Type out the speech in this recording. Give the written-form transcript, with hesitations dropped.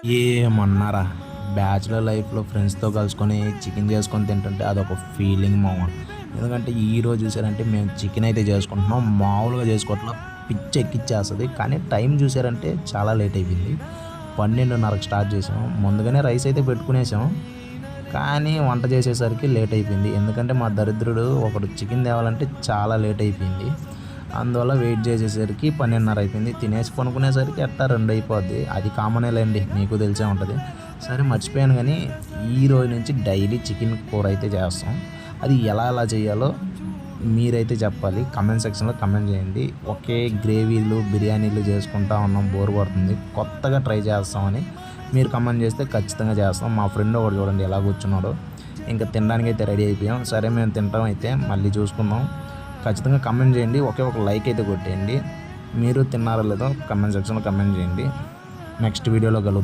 ఏమన్నారా? Bachelor లైఫ్‌లో ఫ్రెండ్స్‌తో కలుసుకొని చికెన్ చేసుకొని తింటుంటే అదొక ఫీలింగ్ మామ. ఎందుకంటే ఈరోజు చూసారంటే మేము చికెన్ అయితే చేసుకుంటున్నాం. మామూలుగా చేసుకోవట్ల పిచ్చెక్కిచ్చేస్తది. కానీ టైం చూసారంటే చాలా లేట్ అయిపోయింది. 12:30కి స్టార్ట్ చేసాం. ముందుగానే రైస్ అయితే పెట్టుకునేసాం. కానీ వంట చేసేసరికి లేట్ అయిపోయింది. ఎందుకంటే మా దరిద్రుడు ఒకడు చికెన్ తేవాలంటే చాలా లేట్ అయిపోయింది. అందువల్ల వెయిట్ చేసేసరికి 12:30 అయిపోయింది. తినేసి పనుకునేసరికి ఎట్టా 2 అయిపోద్ది. అది కామనేలెండి, మీకు తెలిసే ఉంటది. సరే మర్చిపోయాను గానీ, ఈ రోజు నుంచి డైలీ చికెన్ కూర అయితే చేస్తాం. అది ఎలా చేయాలో మీరైతే చెప్పాలి. కామెంట్ సెక్షన్‌లో కామెంట్ చేయండి. ఒకే గ్రేవీలు, బిర్యానీలు చేసుకుంటా ఉన్నాం, బోర్ కొడుతుంది. కొత్తగా ట్రై చేస్తామని మీరు కామెంట్ చేస్తే ఖచ్చితంగా చేస్తాం. మా ఫ్రెండ్ ఒకడు చూడండి ఎలా కూర్చున్నాడో. ఇంక తినడానికైతే రెడీ అయిపోయాం. సరే మేము తింటాం అయితే మళ్ళీ చూసుకుందాం. ఖచ్చితంగా కామెంట్ చేయండి. ఒకే ఒక లైక్ అయితే కొట్టేయండి. మీరు తిన్నారో లేదో కామెంట్ సెక్షన్‌లో కామెంట్ చేయండి. నెక్స్ట్ వీడియోలో కలుద్దాం.